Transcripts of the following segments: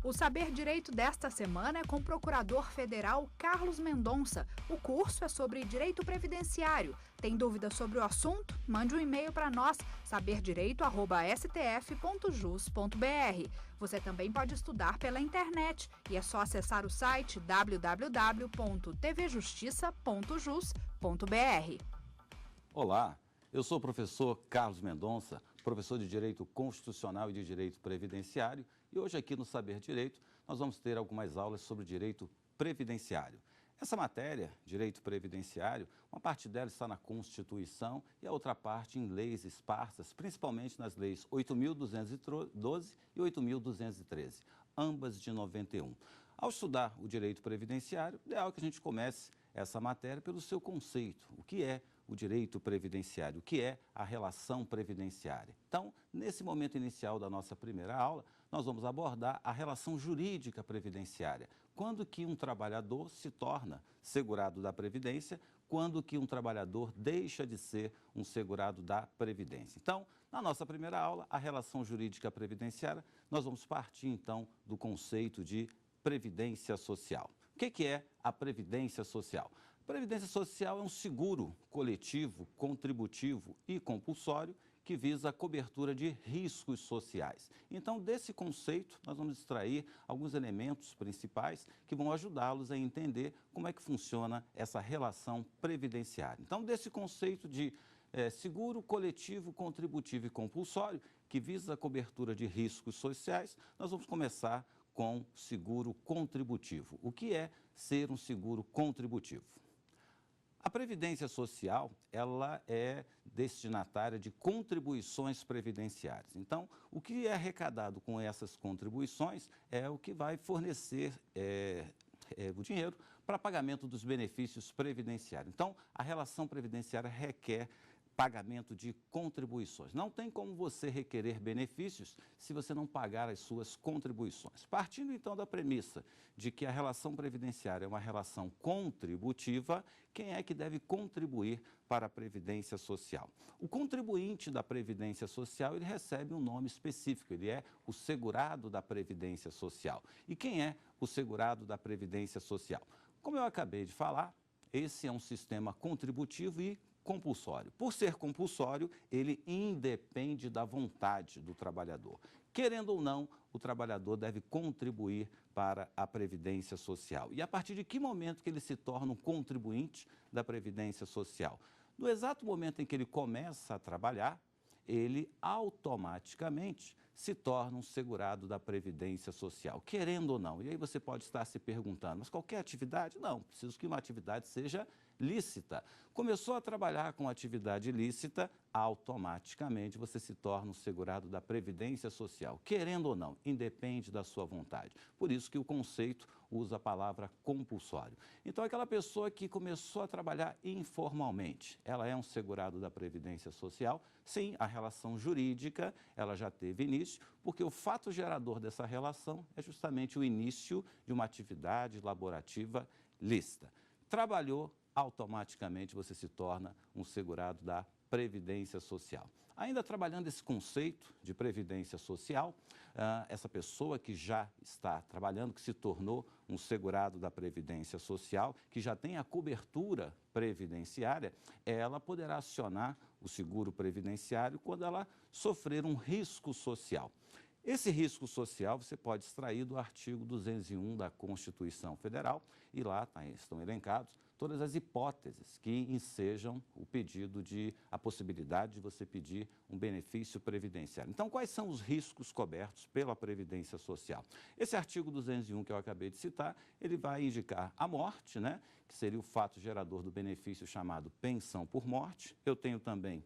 O Saber Direito desta semana é com o Procurador Federal Carlos Mendonça. O curso é sobre direito previdenciário. Tem dúvidas sobre o assunto? Mande um e-mail para nós, saberdireito@stf.jus.br. Você também pode estudar pela internet e é só acessar o site www.tvjustiça.jus.br. Olá, eu sou o professor Carlos Mendonça, professor de Direito Constitucional e de Direito Previdenciário, e hoje aqui no Saber Direito nós vamos ter algumas aulas sobre direito previdenciário. Essa matéria, direito previdenciário, uma parte dela está na Constituição e a outra parte em leis esparsas, principalmente nas leis 8.212 e 8.213, ambas de 91. Ao estudar o direito previdenciário, é ideal que a gente comece essa matéria pelo seu conceito, o que é o direito previdenciário, o que é a relação previdenciária. Então, nesse momento inicial da nossa primeira aula, nós vamos abordar a relação jurídica previdenciária. Quando que um trabalhador se torna segurado da Previdência, quando que um trabalhador deixa de ser um segurado da Previdência. Então, na nossa primeira aula, a relação jurídica previdenciária, nós vamos partir então do conceito de previdência social. O que é a previdência social? Previdência social é um seguro coletivo, contributivo e compulsório que visa a cobertura de riscos sociais. Então, desse conceito, nós vamos extrair alguns elementos principais que vão ajudá-los a entender como é que funciona essa relação previdenciária. Então, desse conceito de seguro coletivo, contributivo e compulsório, que visa a cobertura de riscos sociais, nós vamos começar com seguro contributivo. O que é ser um seguro contributivo? A Previdência Social, ela é destinatária de contribuições previdenciárias. Então, o que é arrecadado com essas contribuições é o que vai fornecer o dinheiro para pagamento dos benefícios previdenciários. Então, a relação previdenciária requer pagamento de contribuições. Não tem como você requerer benefícios se você não pagar as suas contribuições. Partindo então da premissa de que a relação previdenciária é uma relação contributiva, quem é que deve contribuir para a Previdência Social? O contribuinte da Previdência Social, ele recebe um nome específico, ele é o segurado da Previdência Social. E quem é o segurado da Previdência Social? Como eu acabei de falar, esse é um sistema contributivo e compulsório. Por ser compulsório, ele independe da vontade do trabalhador. Querendo ou não, o trabalhador deve contribuir para a Previdência Social. E a partir de que momento que ele se torna um contribuinte da Previdência Social? No exato momento em que ele começa a trabalhar, ele automaticamente se torna um segurado da Previdência Social, querendo ou não. E aí você pode estar se perguntando, mas qualquer atividade? Não, preciso que uma atividade seja lícita. Começou a trabalhar com atividade lícita, automaticamente você se torna um segurado da Previdência Social, querendo ou não, independe da sua vontade. Por isso que o conceito usa a palavra compulsório. Então, aquela pessoa que começou a trabalhar informalmente, ela é um segurado da Previdência Social? Sim, a relação jurídica, ela já teve início, porque o fato gerador dessa relação é justamente o início de uma atividade laborativa lícita. Trabalhou, automaticamente você se torna um segurado da Previdência Social. Ainda trabalhando esse conceito de Previdência Social, essa pessoa que já está trabalhando, que se tornou um segurado da Previdência Social, que já tem a cobertura previdenciária, ela poderá acionar o seguro previdenciário quando ela sofrer um risco social. Esse risco social você pode extrair do artigo 201 da Constituição Federal e lá estão elencados todas as hipóteses que ensejam o pedido a possibilidade de você pedir um benefício previdenciário. Então, quais são os riscos cobertos pela Previdência Social? Esse artigo 201 que eu acabei de citar, ele vai indicar a morte, né, que seria o fato gerador do benefício chamado pensão por morte. Eu tenho também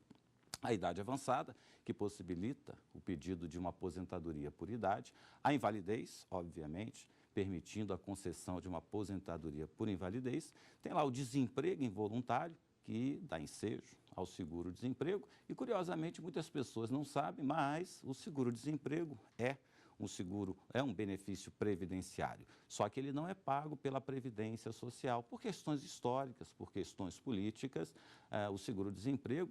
a idade avançada, que possibilita o pedido de uma aposentadoria por idade, a invalidez, obviamente, permitindo a concessão de uma aposentadoria por invalidez, tem lá o desemprego involuntário, que dá ensejo ao seguro-desemprego, e curiosamente muitas pessoas não sabem, mas o seguro-desemprego é um benefício previdenciário, só que ele não é pago pela Previdência Social, por questões históricas, por questões políticas, o seguro-desemprego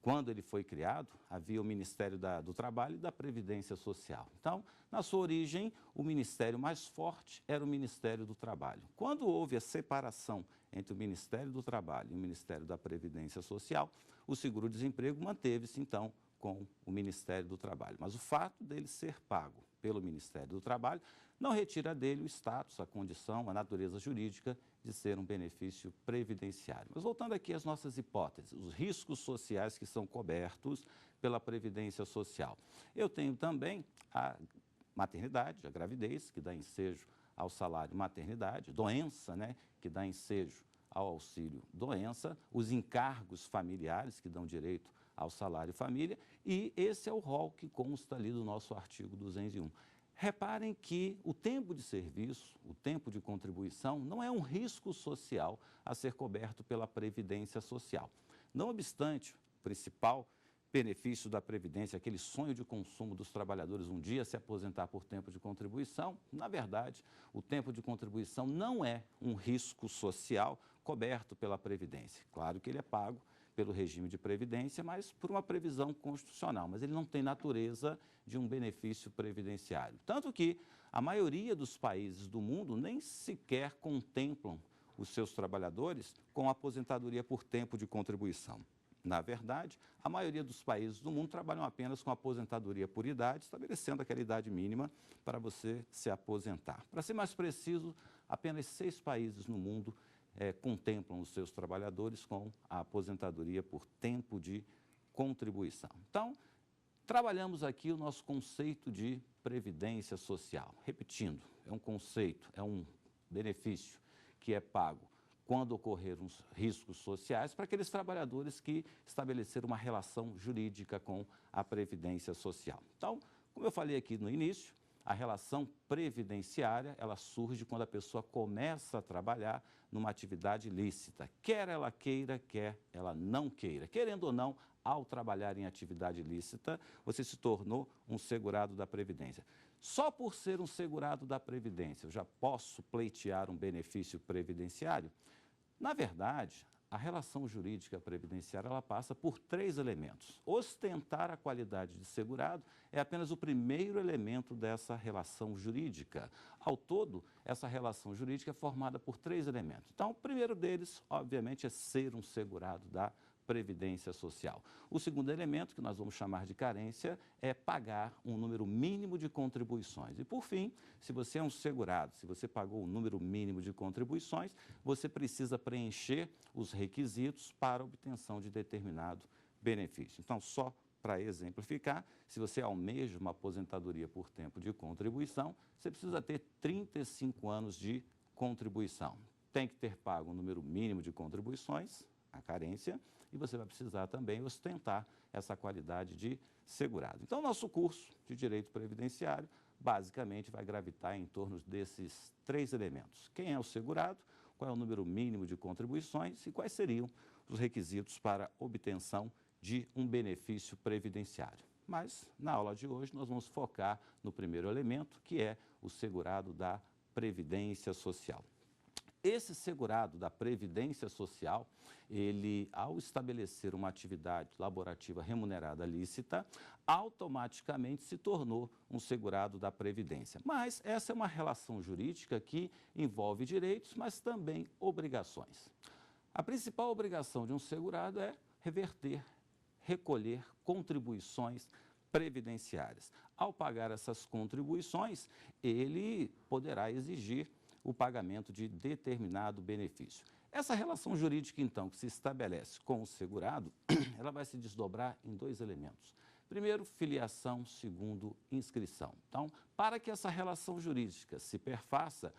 Quando ele foi criado, havia o Ministério do Trabalho e da Previdência Social. Então, na sua origem, o ministério mais forte era o Ministério do Trabalho. Quando houve a separação entre o Ministério do Trabalho e o Ministério da Previdência Social, o seguro-desemprego manteve-se, então, com o Ministério do Trabalho. Mas o fato dele ser pago pelo Ministério do Trabalho não retira dele o status, a condição, a natureza jurídica de ser um benefício previdenciário. Mas voltando aqui às nossas hipóteses, os riscos sociais que são cobertos pela Previdência Social. Eu tenho também a maternidade, a gravidez, que dá ensejo ao salário maternidade, doença, né, que dá ensejo ao auxílio doença, os encargos familiares, que dão direito ao salário família, e esse é o rol que consta ali do nosso artigo 201. Reparem que o tempo de serviço, o tempo de contribuição, não é um risco social a ser coberto pela Previdência Social. Não obstante, o principal benefício da Previdência, aquele sonho de consumo dos trabalhadores um dia se aposentar por tempo de contribuição, na verdade, o tempo de contribuição não é um risco social coberto pela Previdência. Claro que ele é pago pelo regime de previdência, mas por uma previsão constitucional, mas ele não tem natureza de um benefício previdenciário. Tanto que a maioria dos países do mundo nem sequer contemplam os seus trabalhadores com aposentadoria por tempo de contribuição. Na verdade, a maioria dos países do mundo trabalham apenas com aposentadoria por idade, estabelecendo aquela idade mínima para você se aposentar. Para ser mais preciso, apenas 6 países no mundo contemplam os seus trabalhadores com a aposentadoria por tempo de contribuição. Então, trabalhamos aqui o nosso conceito de previdência social. Repetindo, é um conceito, é um benefício que é pago quando ocorrer uns riscos sociais para aqueles trabalhadores que estabeleceram uma relação jurídica com a previdência social. Então, como eu falei aqui no início, a relação previdenciária, ela surge quando a pessoa começa a trabalhar numa atividade lícita, quer ela queira, quer ela não queira. Querendo ou não, ao trabalhar em atividade lícita, você se tornou um segurado da Previdência. Só por ser um segurado da Previdência, eu já posso pleitear um benefício previdenciário? Na verdade, a relação jurídica previdenciária ela passa por 3 elementos. Ostentar a qualidade de segurado é apenas o primeiro elemento dessa relação jurídica. Ao todo, essa relação jurídica é formada por 3 elementos. Então, o primeiro deles, obviamente, é ser um segurado da Previdência Social. O segundo elemento, que nós vamos chamar de carência, é pagar um número mínimo de contribuições. E, por fim, se você é um segurado, se você pagou o número mínimo de contribuições, você precisa preencher os requisitos para a obtenção de determinado benefício. Então, só para exemplificar, se você almeja uma aposentadoria por tempo de contribuição, você precisa ter 35 anos de contribuição. Tem que ter pago um número mínimo de contribuições, a carência, e você vai precisar também ostentar essa qualidade de segurado. Então, nosso curso de Direito Previdenciário, basicamente, vai gravitar em torno desses 3 elementos. Quem é o segurado, qual é o número mínimo de contribuições e quais seriam os requisitos para obtenção de um benefício previdenciário. Mas, na aula de hoje, nós vamos focar no primeiro elemento, que é o segurado da Previdência Social. Esse segurado da Previdência Social, ele, ao estabelecer uma atividade laborativa remunerada lícita, automaticamente se tornou um segurado da Previdência. Mas essa é uma relação jurídica que envolve direitos, mas também obrigações. A principal obrigação de um segurado é reverter, recolher contribuições previdenciárias. Ao pagar essas contribuições, ele poderá exigir o pagamento de determinado benefício. Essa relação jurídica, então, que se estabelece com o segurado, ela vai se desdobrar em 2 elementos. Primeiro, filiação. Segundo, inscrição. Então, para que essa relação jurídica se perfaça,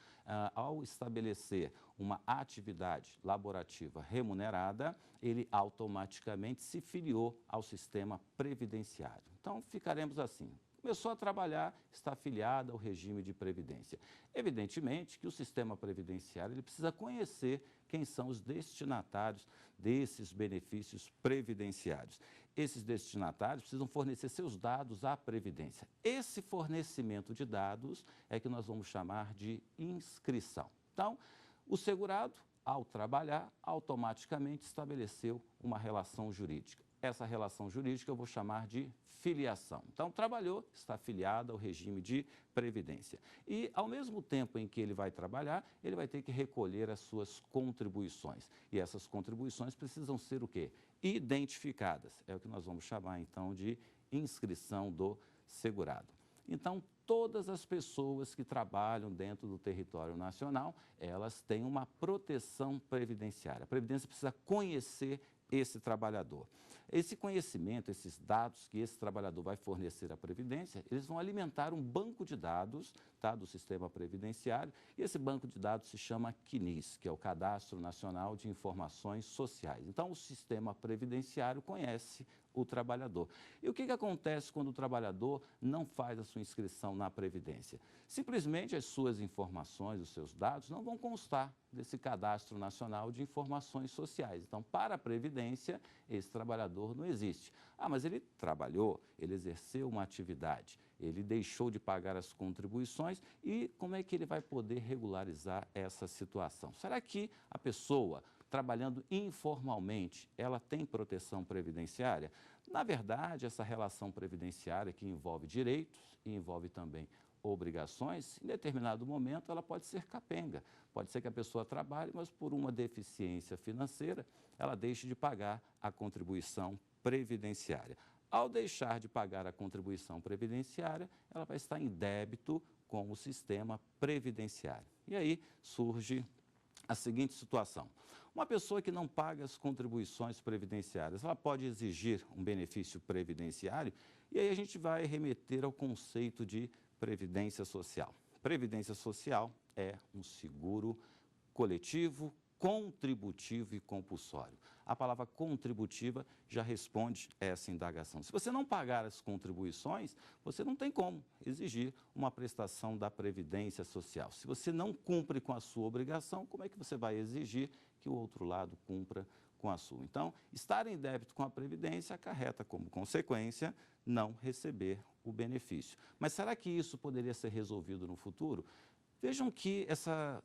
ao estabelecer uma atividade laborativa remunerada, ele automaticamente se filiou ao sistema previdenciário. Então, ficaremos assim. Começou a trabalhar, está afiliado ao regime de previdência. Evidentemente que o sistema previdenciário ele precisa conhecer quem são os destinatários desses benefícios previdenciários. Esses destinatários precisam fornecer seus dados à Previdência. Esse fornecimento de dados é que nós vamos chamar de inscrição. Então, o segurado, ao trabalhar, automaticamente estabeleceu uma relação jurídica. essa relação jurídica eu vou chamar de filiação. Então, trabalhou, está filiado ao regime de previdência. E, ao mesmo tempo em que ele vai trabalhar, ele vai ter que recolher as suas contribuições. E essas contribuições precisam ser o quê? Identificadas. É o que nós vamos chamar, então, de inscrição do segurado. Então, todas as pessoas que trabalham dentro do território nacional, elas têm uma proteção previdenciária. A Previdência precisa conhecer esse trabalhador. Esse conhecimento, esses dados que esse trabalhador vai fornecer à Previdência, eles vão alimentar um banco de dados, tá, do sistema previdenciário, e esse banco de dados se chama CNIS, que é o Cadastro Nacional de Informações Sociais. Então, o sistema previdenciário conhece o trabalhador. E o que acontece quando o trabalhador não faz a sua inscrição na Previdência? Simplesmente as suas informações, os seus dados, não vão constar desse Cadastro Nacional de Informações Sociais. Então, para a Previdência, esse trabalhador não existe. Ah, mas ele trabalhou, ele exerceu uma atividade, ele deixou de pagar as contribuições e como é que ele vai poder regularizar essa situação? Será que a pessoa trabalhando informalmente, ela tem proteção previdenciária? Na verdade, essa relação previdenciária que envolve direitos e envolve também obrigações, em determinado momento ela pode ser capenga. Pode ser que a pessoa trabalhe, mas por uma deficiência financeira, ela deixe de pagar a contribuição previdenciária. Ao deixar de pagar a contribuição previdenciária, ela vai estar em débito com o sistema previdenciário. E aí surge a seguinte situação. Uma pessoa que não paga as contribuições previdenciárias, ela pode exigir um benefício previdenciário e aí a gente vai remeter ao conceito de previdência social. Previdência social é um seguro coletivo, contributivo e compulsório. A palavra contributiva já responde essa indagação. Se você não pagar as contribuições, você não tem como exigir uma prestação da Previdência Social. Se você não cumpre com a sua obrigação, como é que você vai exigir que o outro lado cumpra com a sua? Então, estar em débito com a Previdência acarreta como consequência não receber o benefício. Mas será que isso poderia ser resolvido no futuro? Vejam que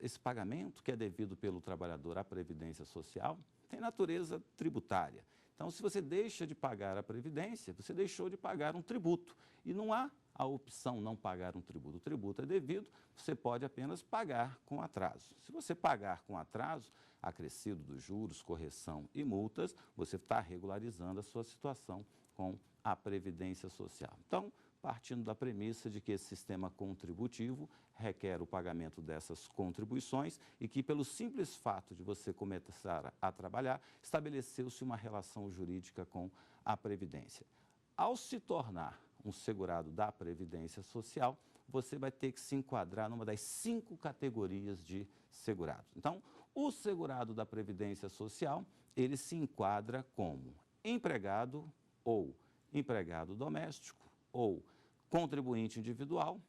esse pagamento que é devido pelo trabalhador à Previdência Social tem natureza tributária. Então, se você deixa de pagar a Previdência, você deixou de pagar um tributo. E não há a opção não pagar um tributo. O tributo é devido, você pode apenas pagar com atraso. Se você pagar com atraso, acrescido dos juros, correção e multas, você está regularizando a sua situação com a Previdência Social. Então, partindo da premissa de que esse sistema contributivo requer o pagamento dessas contribuições e que, pelo simples fato de você começar a trabalhar, estabeleceu-se uma relação jurídica com a Previdência. Ao se tornar um segurado da Previdência Social, você vai ter que se enquadrar numa das 5 categorias de segurados. Então, o segurado da Previdência Social, ele se enquadra como empregado ou empregado doméstico, ou contribuinte individual,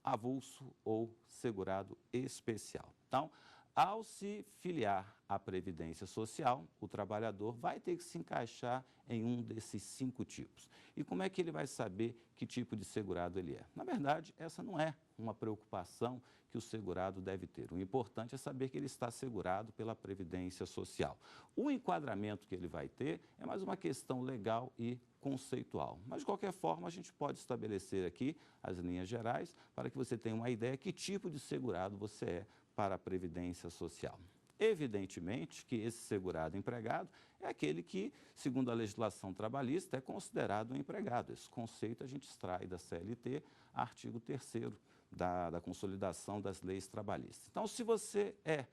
avulso ou segurado especial. Então, ao se filiar à Previdência Social, o trabalhador vai ter que se encaixar em um desses 5 tipos. E como é que ele vai saber que tipo de segurado ele é? Na verdade, essa não é uma preocupação que o segurado deve ter. O importante é saber que ele está segurado pela Previdência Social. O enquadramento que ele vai ter é mais uma questão legal e conceitual. Mas, de qualquer forma, a gente pode estabelecer aqui as linhas gerais para que você tenha uma ideia que tipo de segurado você é para a Previdência Social. Evidentemente que esse segurado empregado é aquele que, segundo a legislação trabalhista, é considerado um empregado. Esse conceito a gente extrai da CLT, artigo 3º da Consolidação das Leis Trabalhistas. Então, se você é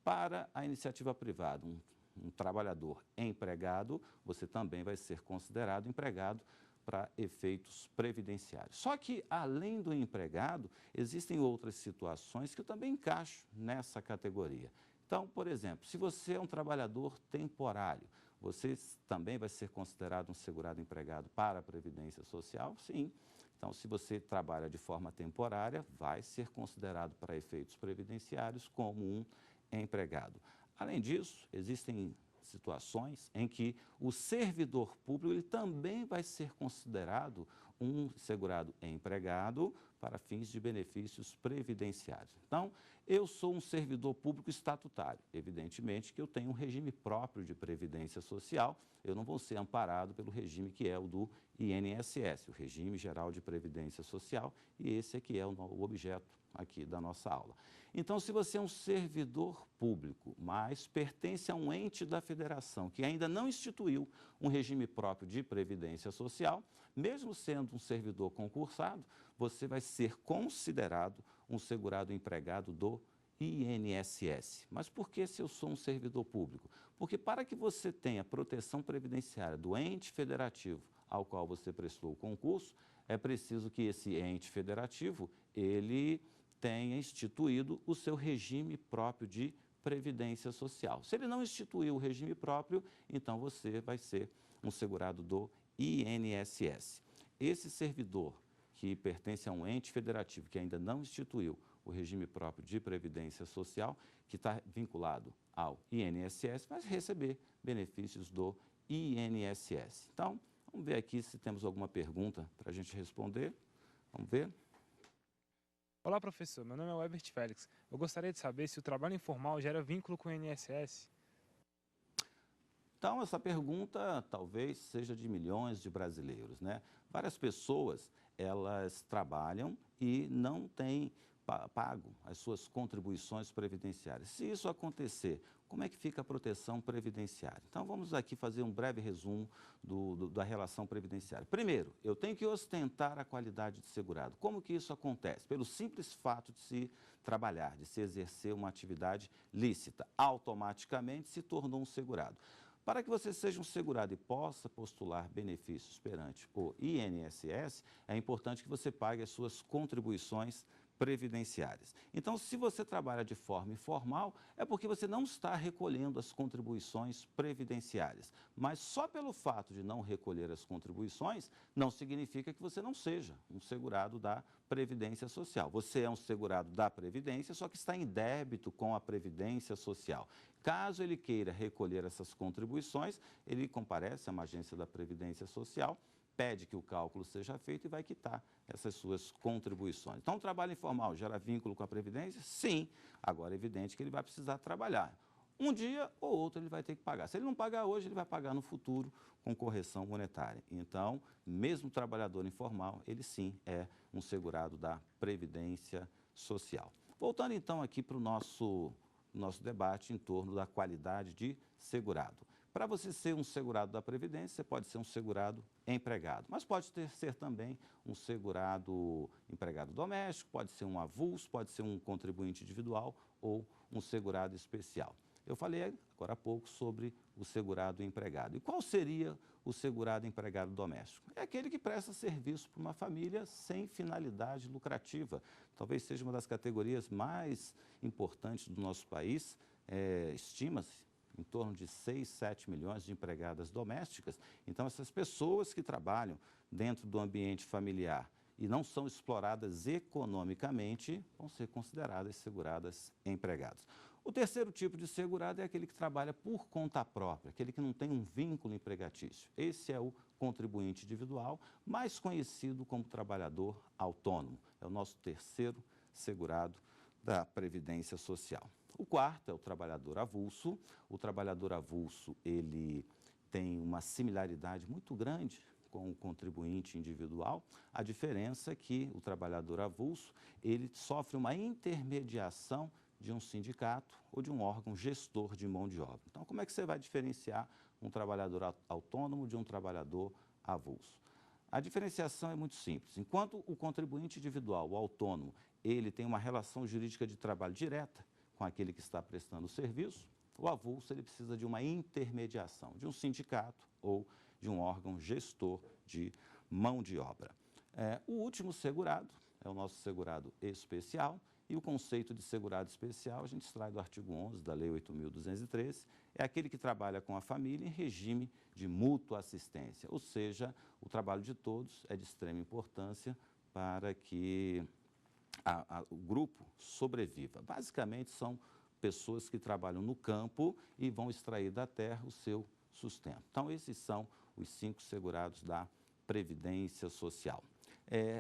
para a iniciativa privada, um trabalhador empregado, você também vai ser considerado empregado para efeitos previdenciários. Só que, além do empregado, existem outras situações que eu também encaixo nessa categoria. Então, por exemplo, se você é um trabalhador temporário, você também vai ser considerado um segurado empregado para a Previdência Social? Sim. Então, se você trabalha de forma temporária, vai ser considerado para efeitos previdenciários como um empregado. Além disso, existem situações em que o servidor público ele também vai ser considerado um segurado empregado para fins de benefícios previdenciários. Então, Eu sou um servidor público estatutário. Evidentemente que eu tenho um regime próprio de previdência social, eu não vou ser amparado pelo regime que é o do INSS, o Regime Geral de Previdência Social, e esse aqui é o objeto aqui da nossa aula. Então, se você é um servidor público, mas pertence a um ente da federação que ainda não instituiu um regime próprio de previdência social, mesmo sendo um servidor concursado, você vai ser considerado um segurado empregado do INSS. Mas por que se eu sou um servidor público? Porque para que você tenha proteção previdenciária do ente federativo ao qual você prestou o concurso, é preciso que esse ente federativo, ele tenha instituído o seu regime próprio de previdência social. Se ele não instituiu o regime próprio, então você vai ser um segurado do INSS. Esse servidor que pertence a um ente federativo que ainda não instituiu o regime próprio de previdência social, que está vinculado ao INSS, vai receber benefícios do INSS. Então, vamos ver aqui se temos alguma pergunta para a gente responder. Vamos ver. Olá, professor. Meu nome é Webert Félix. Eu gostaria de saber se o trabalho informal gera vínculo com o INSS. Então, essa pergunta talvez seja de milhões de brasileiros, né? Várias pessoas, elas trabalham e não têm pago as suas contribuições previdenciárias. Se isso acontecer, como é que fica a proteção previdenciária? Então, vamos aqui fazer um breve resumo da relação previdenciária. Primeiro, eu tenho que ostentar a qualidade de segurado. Como que isso acontece? Pelo simples fato de se trabalhar, de se exercer uma atividade lícita, automaticamente se tornou um segurado. Para que você seja um segurado e possa postular benefícios perante o INSS, é importante que você pague as suas contribuições previdenciárias. Então, se você trabalha de forma informal, é porque você não está recolhendo as contribuições previdenciárias. Mas só pelo fato de não recolher as contribuições, não significa que você não seja um segurado da Previdência Social. Você é um segurado da Previdência, só que está em débito com a Previdência Social. Caso ele queira recolher essas contribuições, ele comparece a uma agência da Previdência Social, pede que o cálculo seja feito e vai quitar essas suas contribuições. Então, o trabalho informal gera vínculo com a Previdência? Sim. Agora, é evidente que ele vai precisar trabalhar. Um dia ou outro ele vai ter que pagar. Se ele não pagar hoje, ele vai pagar no futuro com correção monetária. Então, mesmo o trabalhador informal, ele sim é um segurado da Previdência Social. Voltando então aqui para o nosso debate em torno da qualidade de segurado. Para você ser um segurado da Previdência, você pode ser um segurado empregado, mas pode ser também um segurado empregado doméstico, pode ser um avulso, pode ser um contribuinte individual ou um segurado especial. Eu falei agora há pouco sobre o segurado empregado. E qual seria o segurado empregado doméstico? É aquele que presta serviço para uma família sem finalidade lucrativa. Talvez seja uma das categorias mais importantes do nosso país, estima-se em torno de 6, 7 milhões de empregadas domésticas. Então, essas pessoas que trabalham dentro do ambiente familiar e não são exploradas economicamente, vão ser consideradas seguradas empregados. O terceiro tipo de segurado é aquele que trabalha por conta própria, aquele que não tem um vínculo empregatício. Esse é o contribuinte individual, mais conhecido como trabalhador autônomo. É o nosso terceiro segurado da Previdência Social. O quarto é o trabalhador avulso. O trabalhador avulso, ele tem uma similaridade muito grande com o contribuinte individual. A diferença é que o trabalhador avulso, ele sofre uma intermediação de um sindicato ou de um órgão gestor de mão de obra. Então, como é que você vai diferenciar um trabalhador autônomo de um trabalhador avulso? A diferenciação é muito simples. Enquanto o contribuinte individual, o autônomo, ele tem uma relação jurídica de trabalho direta com aquele que está prestando o serviço, o avulso ele precisa de uma intermediação, de um sindicato ou de um órgão gestor de mão de obra. O último segurado é o nosso segurado especial, e o conceito de segurado especial a gente extrai do artigo 11 da Lei 8.213, é aquele que trabalha com a família em regime de mútua assistência, ou seja, o trabalho de todos é de extrema importância para que o grupo sobreviva. Basicamente, são pessoas que trabalham no campo e vão extrair da terra o seu sustento. Então, esses são os 5 segurados da Previdência Social.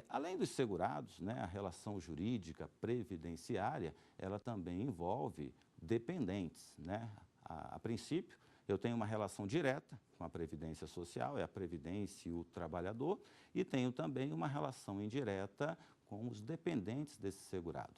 Além dos segurados, né, a relação jurídica previdenciária, ela também envolve dependentes, né? A princípio, eu tenho uma relação direta com a Previdência Social, é a Previdência e o trabalhador, e tenho também uma relação indireta com os dependentes desse segurado.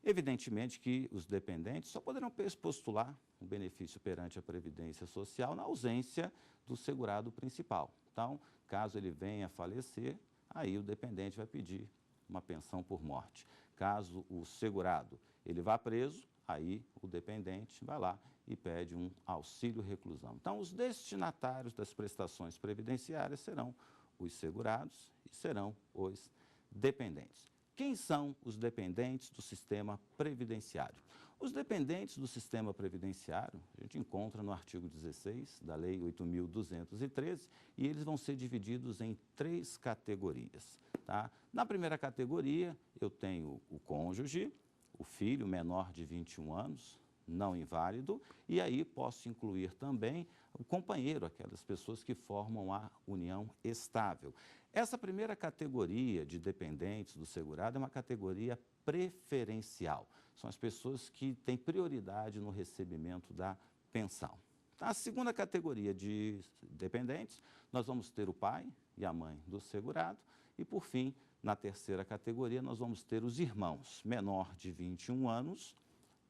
Evidentemente que os dependentes só poderão postular um benefício perante a Previdência Social na ausência do segurado principal. Então, caso ele venha a falecer, aí o dependente vai pedir uma pensão por morte. Caso o segurado ele vá preso, aí o dependente vai lá e pede um auxílio reclusão. Então, os destinatários das prestações previdenciárias serão os segurados e serão os dependentes. Quem são os dependentes do sistema previdenciário? Os dependentes do sistema previdenciário, a gente encontra no artigo 16 da Lei 8.213, e eles vão ser divididos em 3 categorias. Tá? Na primeira categoria, eu tenho o cônjuge, o filho menor de 21 anos, não inválido, e aí posso incluir também o companheiro, aquelas pessoas que formam a união estável. Essa primeira categoria de dependentes do segurado é uma categoria preferencial. São as pessoas que têm prioridade no recebimento da pensão. Na segunda categoria de dependentes, nós vamos ter o pai e a mãe do segurado. E, por fim, na terceira categoria, nós vamos ter os irmãos menor de 21 anos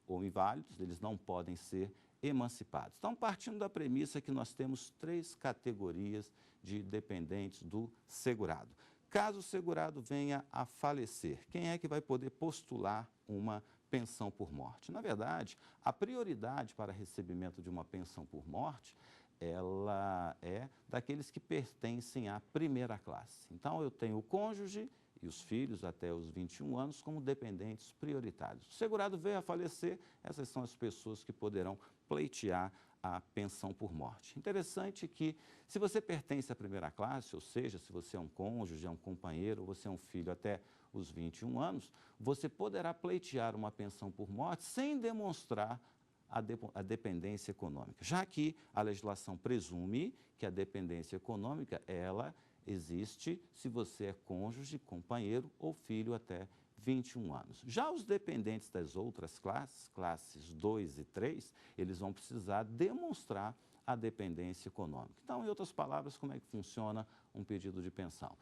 ou inválidos, eles não podem ser emancipados. Então, partindo da premissa que nós temos 3 categorias de dependentes do segurado. Caso o segurado venha a falecer, quem é que vai poder postular uma pensão por morte? Na verdade, a prioridade para recebimento de uma pensão por morte, ela é daqueles que pertencem à primeira classe. Então, eu tenho o cônjuge e os filhos até os 21 anos como dependentes prioritários. O segurado veio a falecer, essas são as pessoas que poderão pleitear a pensão por morte. Interessante que, se você pertence à primeira classe, ou seja, se você é um cônjuge, é um companheiro, ou você é um filho até os 21 anos, você poderá pleitear uma pensão por morte sem demonstrar a dependência econômica, já que a legislação presume que a dependência econômica, ela existe se você é cônjuge, companheiro ou filho até 21 anos. Já os dependentes das outras classes, classes 2 e 3, eles vão precisar demonstrar a dependência econômica. Então, em outras palavras, como é que funciona um pedido de pensão?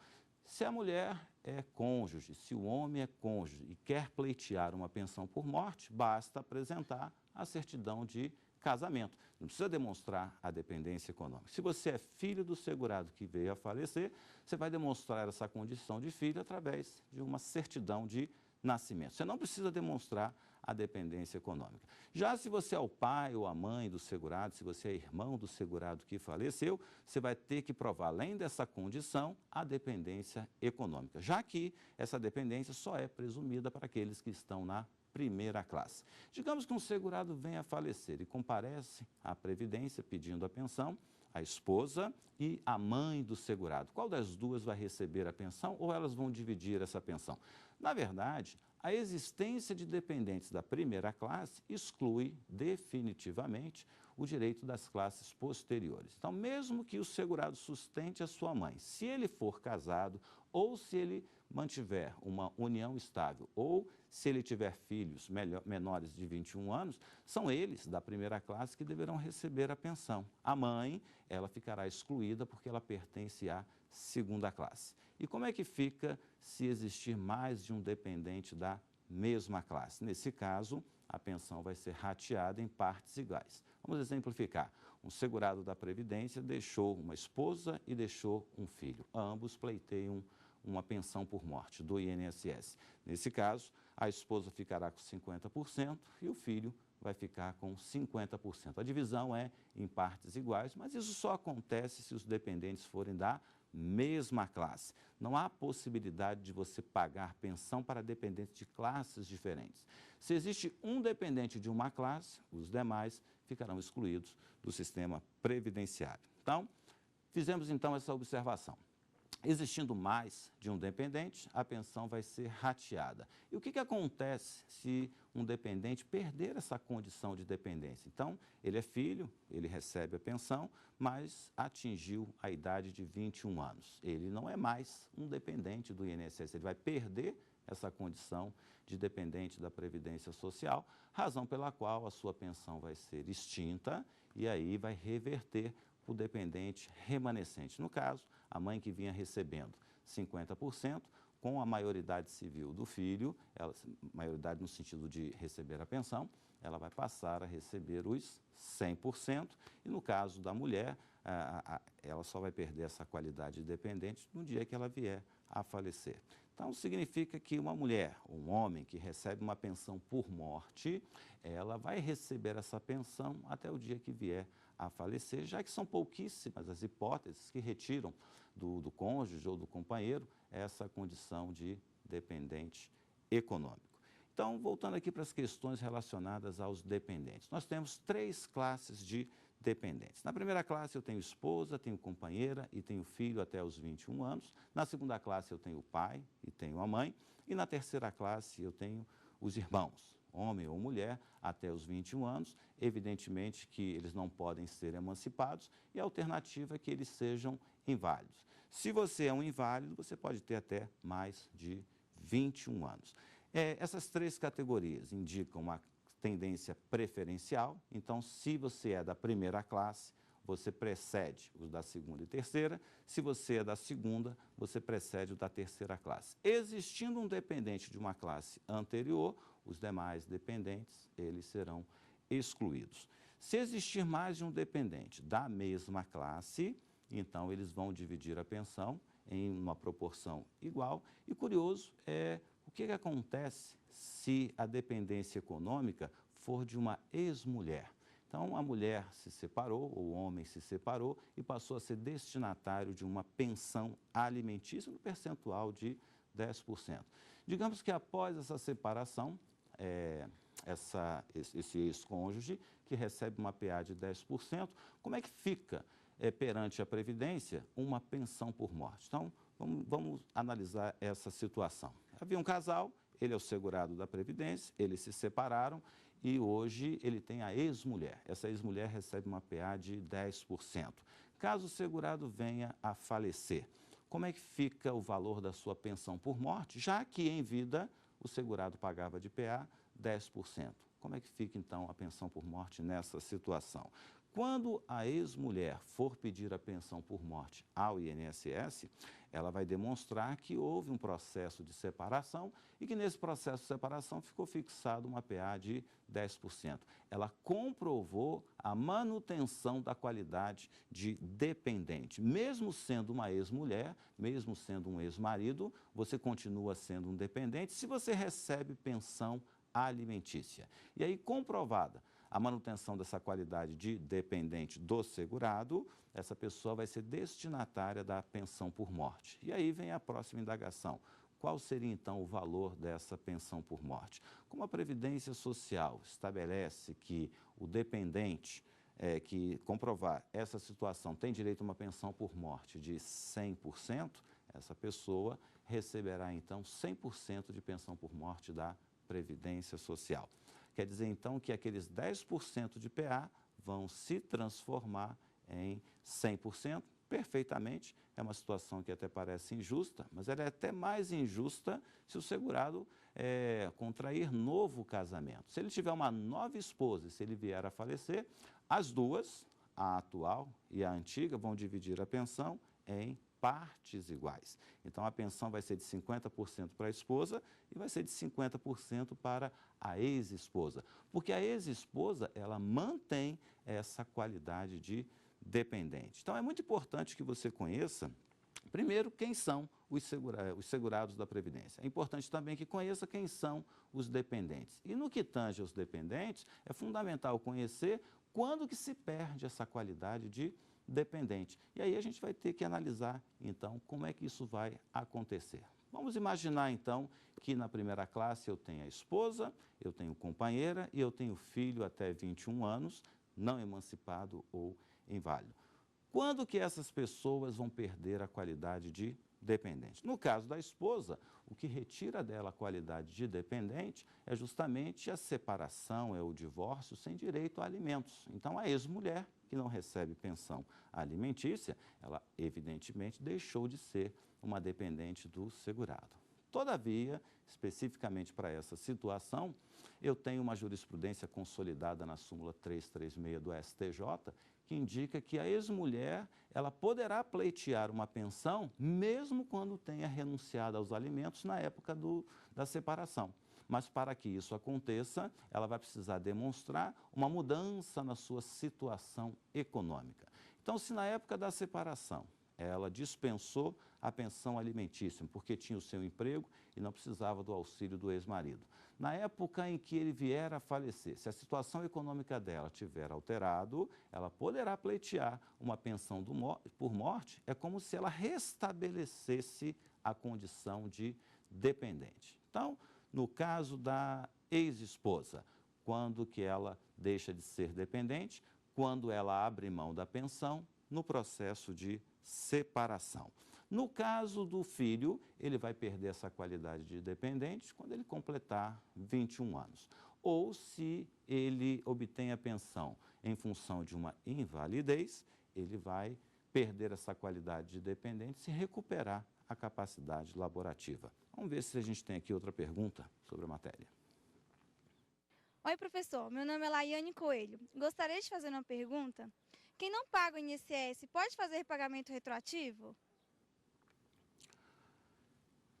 Se a mulher é cônjuge, se o homem é cônjuge e quer pleitear uma pensão por morte, basta apresentar a certidão de casamento. Não precisa demonstrar a dependência econômica. Se você é filho do segurado que veio a falecer, você vai demonstrar essa condição de filho através de uma certidão de nascimento. Você não precisa demonstrar a dependência econômica. Já se você é o pai ou a mãe do segurado, se você é irmão do segurado que faleceu, você vai ter que provar, além dessa condição, a dependência econômica, já que essa dependência só é presumida para aqueles que estão na primeira classe. Digamos que um segurado venha a falecer e comparece à Previdência pedindo a pensão, a esposa e a mãe do segurado. Qual das duas vai receber a pensão ou elas vão dividir essa pensão? Na verdade, a existência de dependentes da primeira classe exclui definitivamente o direito das classes posteriores. Então, mesmo que o segurado sustente a sua mãe, se ele for casado ou se ele mantiver uma união estável ou se ele tiver filhos menores de 21 anos, são eles da primeira classe que deverão receber a pensão. A mãe, ela ficará excluída porque ela pertence à segunda classe. E como é que fica se existir mais de um dependente da mesma classe? Nesse caso, a pensão vai ser rateada em partes iguais. Vamos exemplificar. Um segurado da Previdência deixou uma esposa e deixou um filho. Ambos pleiteiam uma pensão por morte do INSS. Nesse caso, a esposa ficará com 50% e o filho vai ficar com 50%. A divisão é em partes iguais, mas isso só acontece se os dependentes forem da mesma classe. Não há possibilidade de você pagar pensão para dependentes de classes diferentes. Se existe um dependente de uma classe, os demais ficarão excluídos do sistema previdenciário. Então, fizemos então essa observação. Existindo mais de um dependente, a pensão vai ser rateada. E o que acontece se um dependente perder essa condição de dependência? Então, ele é filho, ele recebe a pensão, mas atingiu a idade de 21 anos. Ele não é mais um dependente do INSS, ele vai perder essa condição de dependente da Previdência Social, razão pela qual a sua pensão vai ser extinta e aí vai reverter o dependente remanescente. No caso, a mãe que vinha recebendo 50%, com a maioridade civil do filho, maioridade no sentido de receber a pensão, ela vai passar a receber os 100%, e no caso da mulher, ela só vai perder essa qualidade de dependente no dia que ela vier a falecer. Então, significa que uma mulher, um homem que recebe uma pensão por morte, ela vai receber essa pensão até o dia que vier a falecer, já que são pouquíssimas as hipóteses que retiram do cônjuge ou do companheiro essa condição de dependente econômico. Então, voltando aqui para as questões relacionadas aos dependentes. Nós temos 3 classes de dependentes. Na primeira classe eu tenho esposa, tenho companheira e tenho filho até os 21 anos. Na segunda classe eu tenho o pai e tenho a mãe. E na terceira classe eu tenho os irmãos, homem ou mulher, até os 21 anos. Evidentemente que eles não podem ser emancipados e a alternativa é que eles sejam inválidos. Se você é um inválido, você pode ter até mais de 21 anos. Essas 3 categorias indicam uma tendência preferencial. Então, se você é da primeira classe, você precede os da segunda e terceira. Se você é da segunda, você precede o da terceira classe. Existindo um dependente de uma classe anterior, os demais dependentes, eles serão excluídos. Se existir mais de um dependente da mesma classe, então eles vão dividir a pensão em uma proporção igual. E curioso é o que acontece se a dependência econômica for de uma ex-mulher. Então, a mulher se separou, ou o homem se separou e passou a ser destinatário de uma pensão alimentícia no percentual de 10%. Digamos que após essa separação, esse ex-cônjuge que recebe uma PA de 10%, como é que fica perante a Previdência uma pensão por morte? Então, vamos analisar essa situação. Havia um casal, ele é o segurado da Previdência, eles se separaram e hoje ele tem a ex-mulher. Essa ex-mulher recebe uma PA de 10%. Caso o segurado venha a falecer, como é que fica o valor da sua pensão por morte, já que em vida o segurado pagava de PA 10%? Como é que fica então a pensão por morte nessa situação? Quando a ex-mulher for pedir a pensão por morte ao INSS, ela vai demonstrar que houve um processo de separação e que nesse processo de separação ficou fixado uma PA de 10%. Ela comprovou a manutenção da qualidade de dependente. Mesmo sendo uma ex-mulher, mesmo sendo um ex-marido, você continua sendo um dependente se você recebe pensão alimentícia. E aí, comprovada a manutenção dessa qualidade de dependente do segurado, essa pessoa vai ser destinatária da pensão por morte. E aí vem a próxima indagação. Qual seria, então, o valor dessa pensão por morte? Como a Previdência Social estabelece que o dependente que comprovar essa situação tem direito a uma pensão por morte de 100%, essa pessoa receberá, então, 100% de pensão por morte da Previdência Social. Quer dizer, então, que aqueles 10% de PA vão se transformar em 100%, perfeitamente. É uma situação que até parece injusta, mas ela é até mais injusta se o segurado contrair novo casamento. Se ele tiver uma nova esposa e se ele vier a falecer, as duas, a atual e a antiga, vão dividir a pensão em partes iguais. Então, a pensão vai ser de 50% para a esposa e vai ser de 50% para a ex-esposa. Porque a ex-esposa, ela mantém essa qualidade de dependente. Então, é muito importante que você conheça, primeiro, quem são os segurados da Previdência. É importante também que conheça quem são os dependentes. E no que tange aos dependentes, é fundamental conhecer quando que se perde essa qualidade de dependente. E aí a gente vai ter que analisar, então, como é que isso vai acontecer. Vamos imaginar, então, que na primeira classe eu tenho a esposa, eu tenho companheira e eu tenho filho até 21 anos, não emancipado ou inválido. Quando que essas pessoas vão perder a qualidade de dependente. No caso da esposa, o que retira dela a qualidade de dependente é justamente a separação, é o divórcio sem direito a alimentos. Então, a ex-mulher que não recebe pensão alimentícia, ela evidentemente deixou de ser uma dependente do segurado. Todavia, especificamente para essa situação, eu tenho uma jurisprudência consolidada na súmula 336 do STJ, que indica que a ex-mulher ela poderá pleitear uma pensão mesmo quando tenha renunciado aos alimentos na época da separação. Mas para que isso aconteça, ela vai precisar demonstrar uma mudança na sua situação econômica. Então, se na época da separação ela dispensou a pensão alimentícia porque tinha o seu emprego e não precisava do auxílio do ex-marido. Na época em que ele vier a falecer, se a situação econômica dela tiver alterado, ela poderá pleitear uma pensão por morte, é como se ela restabelecesse a condição de dependente. Então, no caso da ex-esposa, quando que ela deixa de ser dependente? Quando ela abre mão da pensão no processo de separação. No caso do filho, ele vai perder essa qualidade de dependente quando ele completar 21 anos. Ou se ele obtém a pensão em função de uma invalidez, ele vai perder essa qualidade de dependente se recuperar a capacidade laborativa. Vamos ver se a gente tem aqui outra pergunta sobre a matéria. Oi, professor. Meu nome é Laiane Coelho. Gostaria de fazer uma pergunta. Quem não paga o INSS pode fazer pagamento retroativo?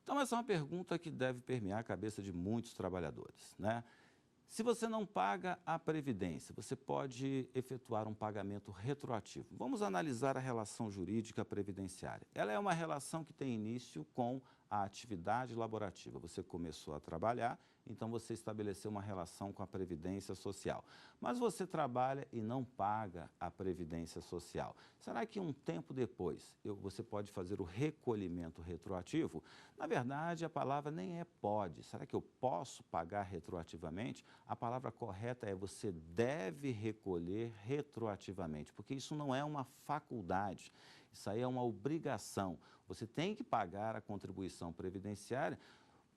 Então, essa é uma pergunta que deve permear a cabeça de muitos trabalhadores, né? Se você não paga a Previdência, você pode efetuar um pagamento retroativo. Vamos analisar a relação jurídica previdenciária. Ela é uma relação que tem início com a atividade laborativa. Você começou a trabalhar, então você estabeleceu uma relação com a Previdência Social. Mas você trabalha e não paga a Previdência Social. Será que um tempo depois você pode fazer o recolhimento retroativo? Na verdade, a palavra nem é pode. Será que eu posso pagar retroativamente? A palavra correta é você deve recolher retroativamente, porque isso não é uma faculdade, isso aí é uma obrigação. Você tem que pagar a contribuição previdenciária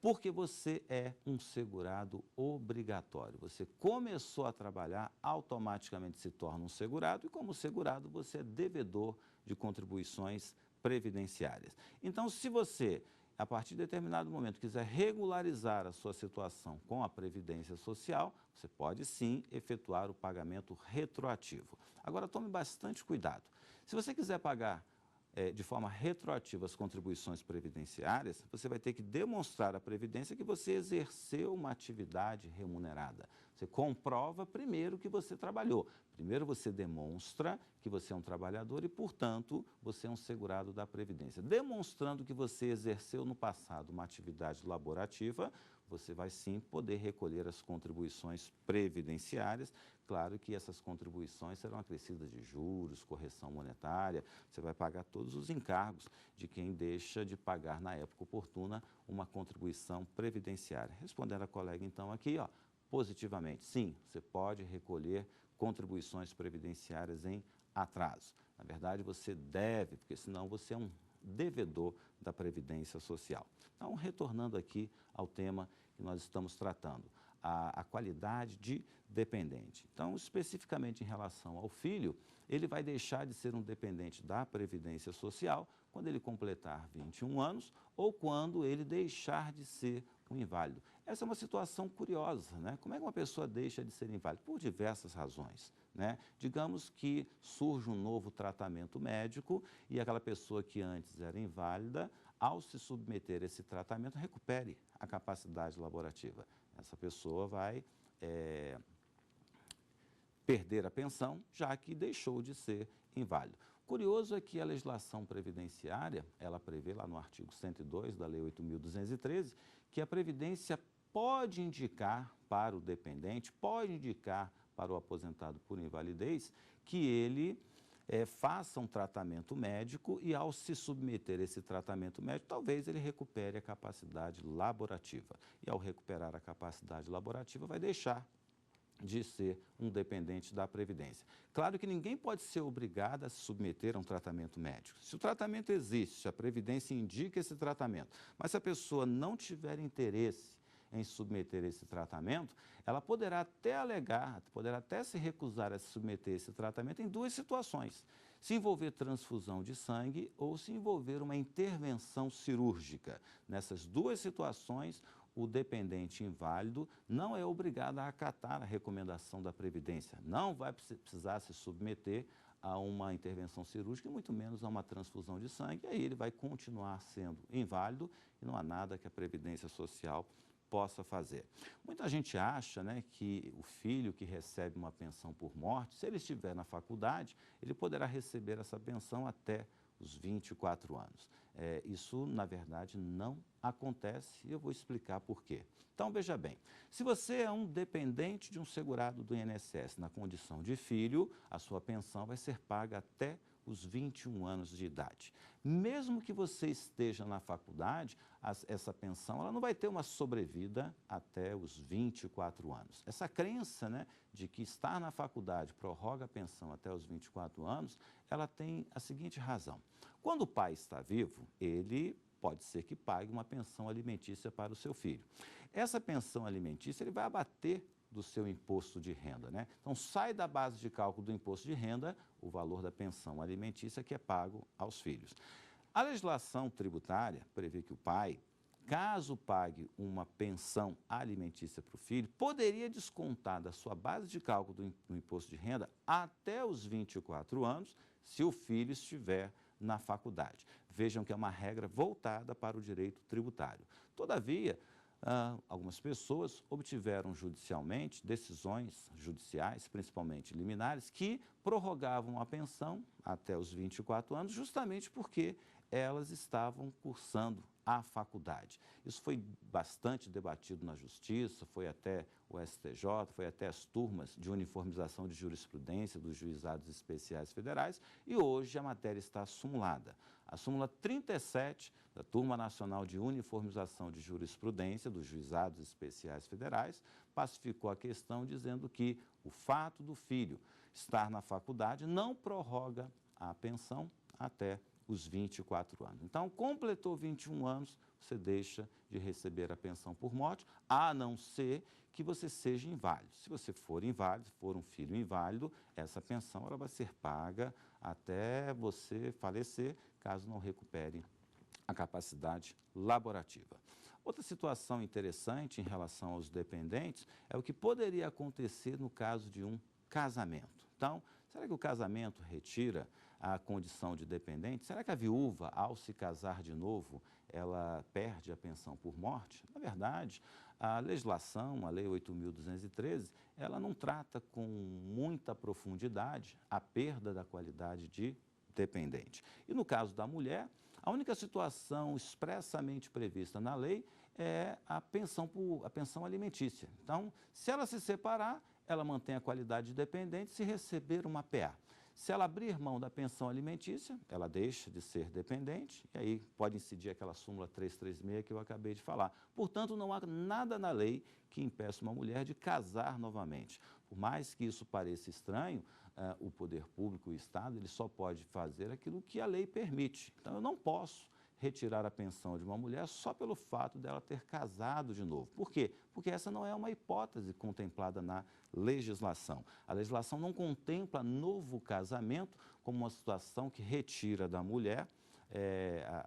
porque você é um segurado obrigatório. Você começou a trabalhar, automaticamente se torna um segurado e como segurado você é devedor de contribuições previdenciárias. Então, se você a partir de determinado momento quiser regularizar a sua situação com a Previdência Social, você pode sim efetuar o pagamento retroativo. Agora, tome bastante cuidado. Se você quiser pagar de forma retroativa as contribuições previdenciárias, você vai ter que demonstrar à Previdência que você exerceu uma atividade remunerada. Você comprova primeiro que você trabalhou. Primeiro você demonstra que você é um trabalhador e, portanto, você é um segurado da Previdência. Demonstrando que você exerceu no passado uma atividade laborativa, você vai sim poder recolher as contribuições previdenciárias. Claro que essas contribuições serão acrescidas de juros, correção monetária, você vai pagar todos os encargos de quem deixa de pagar na época oportuna uma contribuição previdenciária. Respondendo a colega então aqui, positivamente, sim, você pode recolher contribuições previdenciárias em atraso. Na verdade, você deve, porque senão você é um devedor da Previdência Social. Então, retornando aqui ao tema que nós estamos tratando, a qualidade de dependente. Então, especificamente em relação ao filho, ele vai deixar de ser um dependente da Previdência Social quando ele completar 21 anos ou quando ele deixar de ser um inválido. Essa é uma situação curiosa, né? Como é que uma pessoa deixa de ser inválido? Por diversas razões, né? Digamos que surge um novo tratamento médico e aquela pessoa que antes era inválida, ao se submeter a esse tratamento, recupere a capacidade laborativa. Essa pessoa vai perder a pensão, já que deixou de ser inválido. Curioso é que a legislação previdenciária, ela prevê lá no artigo 102 da Lei 8.213, que a Previdência pode indicar para o dependente, pode indicar para o aposentado por invalidez, que ele faça um tratamento médico e, ao se submeter a esse tratamento médico, talvez ele recupere a capacidade laborativa. E, ao recuperar a capacidade laborativa, vai deixar de ser um dependente da Previdência. Claro que ninguém pode ser obrigado a se submeter a um tratamento médico. Se o tratamento existe, se a Previdência indica esse tratamento, mas se a pessoa não tiver interesse em submeter esse tratamento, ela poderá até alegar, poderá até se recusar a se submeter a esse tratamento em duas situações: se envolver transfusão de sangue ou se envolver uma intervenção cirúrgica. Nessas duas situações, o dependente inválido não é obrigado a acatar a recomendação da Previdência, não vai precisar se submeter a uma intervenção cirúrgica e muito menos a uma transfusão de sangue, e aí ele vai continuar sendo inválido e não há nada que a Previdência Social possa fazer. Muita gente acha, né, que o filho que recebe uma pensão por morte, se ele estiver na faculdade, ele poderá receber essa pensão até os 24 anos. Isso, na verdade, não acontece e eu vou explicar por quê. Então, veja bem, se você é um dependente de um segurado do INSS na condição de filho, a sua pensão vai ser paga até os 21 anos de idade. Mesmo que você esteja na faculdade, essa pensão ela não vai ter uma sobrevida até os 24 anos. Essa crença, né, de que estar na faculdade prorroga a pensão até os 24 anos, ela tem a seguinte razão. Quando o pai está vivo, ele pode ser que pague uma pensão alimentícia para o seu filho. Essa pensão alimentícia ele vai abater do seu imposto de renda, né? Então, sai da base de cálculo do imposto de renda o valor da pensão alimentícia que é pago aos filhos. A legislação tributária prevê que o pai, caso pague uma pensão alimentícia para o filho, poderia descontar da sua base de cálculo do imposto de renda até os 24 anos, se o filho estiver na faculdade. Vejam que é uma regra voltada para o direito tributário. Todavia, algumas pessoas obtiveram judicialmente decisões judiciais, principalmente liminares, que prorrogavam a pensão até os 24 anos, justamente porque elas estavam cursando a faculdade. Isso foi bastante debatido na Justiça, foi até o STJ, foi até as turmas de uniformização de jurisprudência dos juizados especiais federais e hoje a matéria está sumulada. A súmula 37 da Turma Nacional de Uniformização de Jurisprudência dos Juizados Especiais Federais pacificou a questão dizendo que o fato do filho estar na faculdade não prorroga a pensão até os 24 anos. Então, completou 21 anos, você deixa de receber a pensão por morte, a não ser que você seja inválido. Se você for inválido, for um filho inválido, essa pensão ela vai ser paga até você falecer, caso não recupere a capacidade laborativa. Outra situação interessante em relação aos dependentes é o que poderia acontecer no caso de um casamento. Então, será que o casamento retira a condição de dependente? Será que a viúva, ao se casar de novo, ela perde a pensão por morte? Na verdade, a legislação, a Lei 8.213, ela não trata com muita profundidade a perda da qualidade de dependente. E no caso da mulher, a única situação expressamente prevista na lei é a pensão alimentícia. Então, se ela se separar, ela mantém a qualidade de dependente se receber uma PA. Se ela abrir mão da pensão alimentícia, ela deixa de ser dependente, e aí pode incidir aquela súmula 336 que eu acabei de falar. Portanto, não há nada na lei que impeça uma mulher de casar novamente. Por mais que isso pareça estranho, o poder público, o Estado, ele só pode fazer aquilo que a lei permite. Então, eu não posso retirar a pensão de uma mulher só pelo fato dela ter casado de novo. Por quê? Porque essa não é uma hipótese contemplada na legislação. A legislação não contempla novo casamento como uma situação que retira da mulher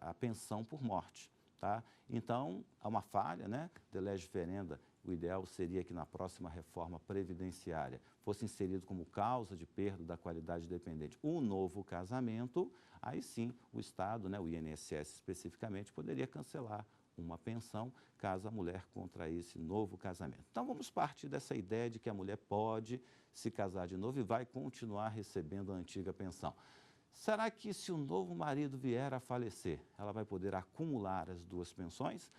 a pensão por morte. Tá? Então, há uma falha, né? De lege ferenda. O ideal seria que na próxima reforma previdenciária fosse inserido como causa de perda da qualidade dependente um novo casamento, aí sim o Estado, né, o INSS especificamente, poderia cancelar uma pensão caso a mulher contraísse novo casamento. Então vamos partir dessa ideia de que a mulher pode se casar de novo e vai continuar recebendo a antiga pensão. Será que se o novo marido vier a falecer, ela vai poder acumular as duas pensões?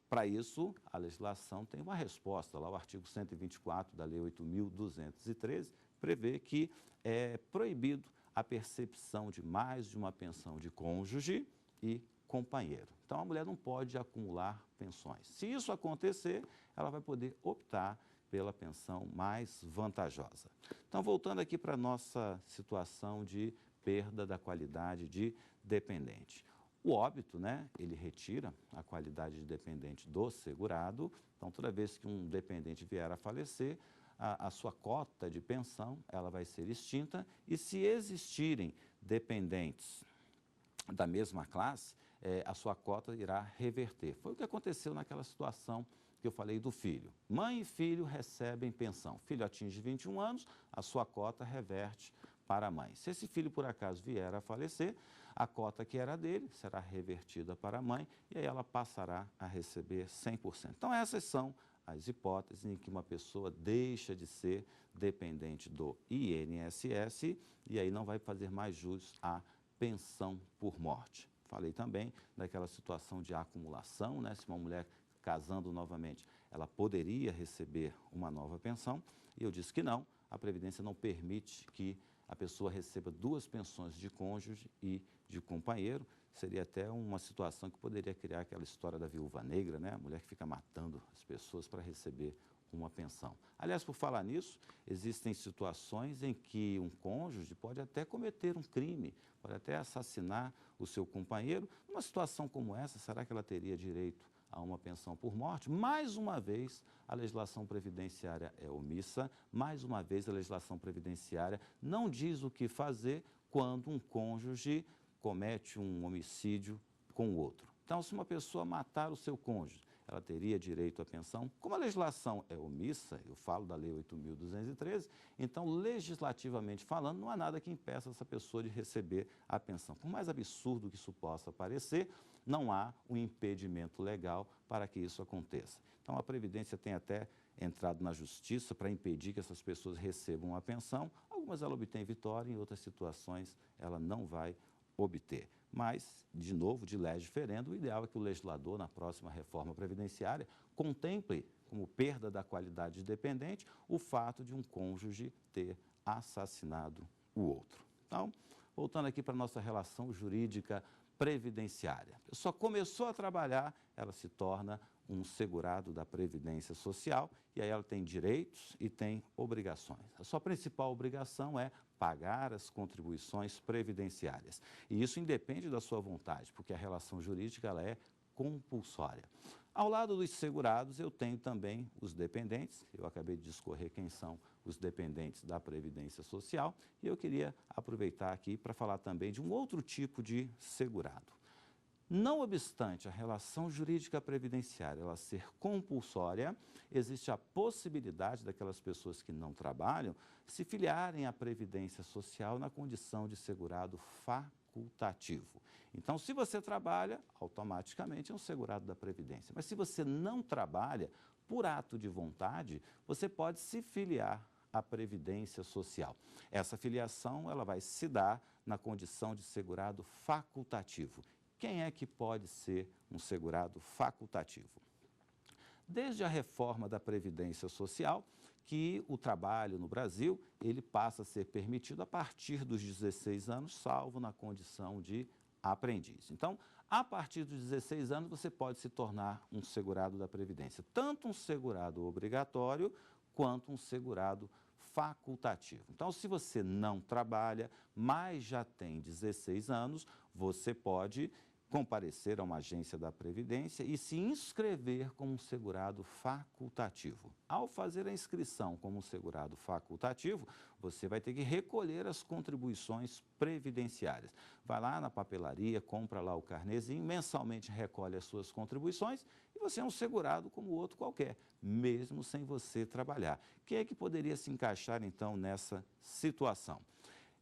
Para isso, a legislação tem uma resposta. Lá o artigo 124 da Lei 8.213 prevê que é proibido a percepção de mais de uma pensão de cônjuge e companheiro. Então, a mulher não pode acumular pensões. Se isso acontecer, ela vai poder optar pela pensão mais vantajosa. Então, voltando aqui para a nossa situação de perda da qualidade de dependente. O óbito, né, ele retira a qualidade de dependente do segurado. Então, toda vez que um dependente vier a falecer, a sua cota de pensão ela vai ser extinta. E se existirem dependentes da mesma classe, a sua cota irá reverter. Foi o que aconteceu naquela situação que eu falei do filho. Mãe e filho recebem pensão. Filho atinge 21 anos, a sua cota reverte para a mãe. Se esse filho, por acaso, vier a falecer, a cota que era dele será revertida para a mãe e aí ela passará a receber 100%. Então, essas são as hipóteses em que uma pessoa deixa de ser dependente do INSS e aí não vai fazer mais jus à pensão por morte. Falei também daquela situação de acumulação, né? Se uma mulher casando novamente, ela poderia receber uma nova pensão, e eu disse que não, a Previdência não permite que a pessoa receba duas pensões de cônjuge e de companheiro. Seria até uma situação que poderia criar aquela história da viúva negra, né? A mulher que fica matando as pessoas para receber uma pensão. Aliás, por falar nisso, existem situações em que um cônjuge pode até cometer um crime, pode até assassinar o seu companheiro. Numa situação como essa, será que ela teria direito a uma pensão por morte? Mais uma vez, a legislação previdenciária é omissa, mais uma vez a legislação previdenciária não diz o que fazer quando um cônjuge comete um homicídio com o outro. Então, se uma pessoa matar o seu cônjuge, ela teria direito à pensão. Como a legislação é omissa, eu falo da Lei 8.213, então, legislativamente falando, não há nada que impeça essa pessoa de receber a pensão. Por mais absurdo que isso possa parecer, não há um impedimento legal para que isso aconteça. Então, a Previdência tem até entrado na Justiça para impedir que essas pessoas recebam a pensão. Algumas ela obtém vitória, em outras situações ela não vai obter. Mas, de novo, de lege ferendo, o ideal é que o legislador, na próxima reforma previdenciária, contemple como perda da qualidade de dependente o fato de um cônjuge ter assassinado o outro. Então, voltando aqui para a nossa relação jurídica previdenciária. A pessoa começou a trabalhar, ela se torna um segurado da Previdência Social e aí ela tem direitos e tem obrigações. A sua principal obrigação é pagar as contribuições previdenciárias. E isso independe da sua vontade, porque a relação jurídica ela é compulsória. Ao lado dos segurados, eu tenho também os dependentes. Eu acabei de discorrer quem são os dependentes da Previdência Social e eu queria aproveitar aqui para falar também de um outro tipo de segurado. Não obstante a relação jurídica previdenciária ela ser compulsória, existe a possibilidade daquelas pessoas que não trabalham se filiarem à Previdência Social na condição de segurado facultativo. Então, se você trabalha, automaticamente é um segurado da Previdência. Mas se você não trabalha, por ato de vontade, você pode se filiar à Previdência Social. Essa filiação ela vai se dar na condição de segurado facultativo. Quem é que pode ser um segurado facultativo? Desde a reforma da Previdência Social, que o trabalho no Brasil, ele passa a ser permitido a partir dos 16 anos, salvo na condição de aprendiz. Então, a partir dos 16 anos, você pode se tornar um segurado da Previdência, tanto um segurado obrigatório, quanto um segurado facultativo. Então, se você não trabalha, mas já tem 16 anos, você pode comparecer a uma agência da Previdência e se inscrever como um segurado facultativo. Ao fazer a inscrição como um segurado facultativo, você vai ter que recolher as contribuições previdenciárias. Vai lá na papelaria, compra lá o carnezinho, mensalmente recolhe as suas contribuições e você é um segurado como outro qualquer, mesmo sem você trabalhar. Quem é que poderia se encaixar, então, nessa situação?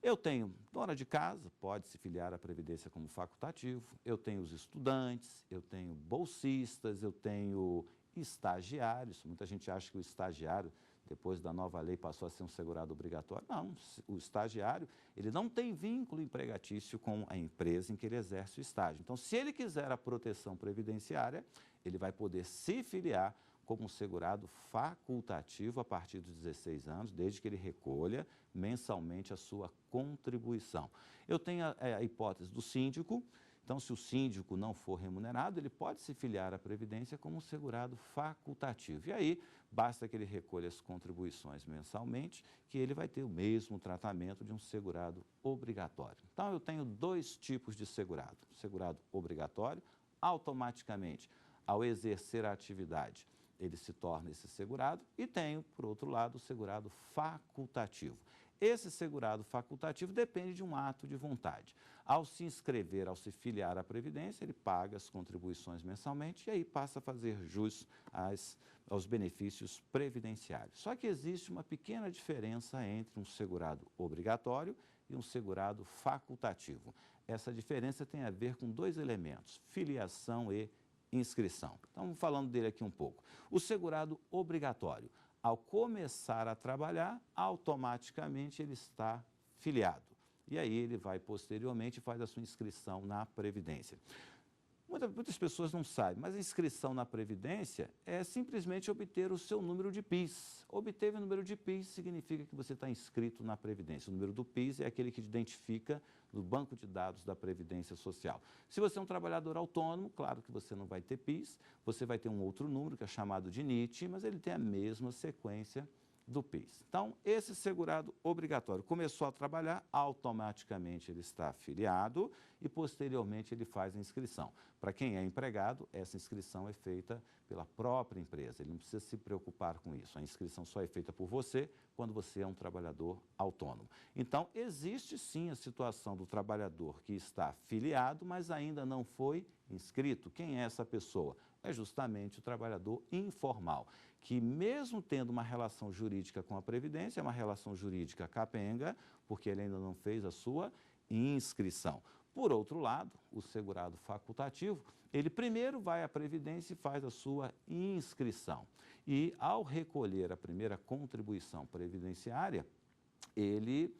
Eu tenho dona de casa, pode se filiar à Previdência como facultativo, eu tenho os estudantes, eu tenho bolsistas, eu tenho estagiários. Muita gente acha que o estagiário, depois da nova lei, passou a ser um segurado obrigatório. Não, o estagiário, ele não tem vínculo empregatício com a empresa em que ele exerce o estágio. Então, se ele quiser a proteção previdenciária, ele vai poder se filiar como um segurado facultativo a partir dos 16 anos, desde que ele recolha mensalmente a sua contribuição. Eu tenho a hipótese do síndico, Então, se o síndico não for remunerado, ele pode se filiar à Previdência como um segurado facultativo. E aí, basta que ele recolha as contribuições mensalmente, que ele vai ter o mesmo tratamento de um segurado obrigatório. Então, eu tenho dois tipos de segurado. Segurado obrigatório, automaticamente, ao exercer a atividade, ele se torna esse segurado, e tenho, por outro lado, o segurado facultativo. Esse segurado facultativo depende de um ato de vontade. Ao se inscrever, ao se filiar à Previdência, ele paga as contribuições mensalmente e aí passa a fazer jus aos benefícios previdenciários. Só que existe uma pequena diferença entre um segurado obrigatório e um segurado facultativo. Essa diferença tem a ver com dois elementos: filiação e inscrição. Então, falando dele aqui um pouco. O segurado obrigatório, ao começar a trabalhar, automaticamente ele está filiado. E aí ele vai posteriormente e faz a sua inscrição na Previdência. Muitas pessoas não sabem, mas a inscrição na Previdência é simplesmente obter o seu número de PIS. Obteve o número de PIS significa que você está inscrito na Previdência. O número do PIS é aquele que te identifica no banco de dados da Previdência Social. Se você é um trabalhador autônomo, claro que você não vai ter PIS, você vai ter um outro número que é chamado de NIT, mas ele tem a mesma sequência do PIS. Então, esse segurado obrigatório começou a trabalhar, automaticamente ele está afiliado e posteriormente ele faz a inscrição. Para quem é empregado, essa inscrição é feita pela própria empresa, ele não precisa se preocupar com isso. A inscrição só é feita por você quando você é um trabalhador autônomo. Então, existe sim a situação do trabalhador que está afiliado, mas ainda não foi inscrito. Quem é essa pessoa? É justamente o trabalhador informal, que mesmo tendo uma relação jurídica com a Previdência, é uma relação jurídica capenga, porque ele ainda não fez a sua inscrição. Por outro lado, o segurado facultativo, ele primeiro vai à Previdência e faz a sua inscrição. E ao recolher a primeira contribuição previdenciária, ele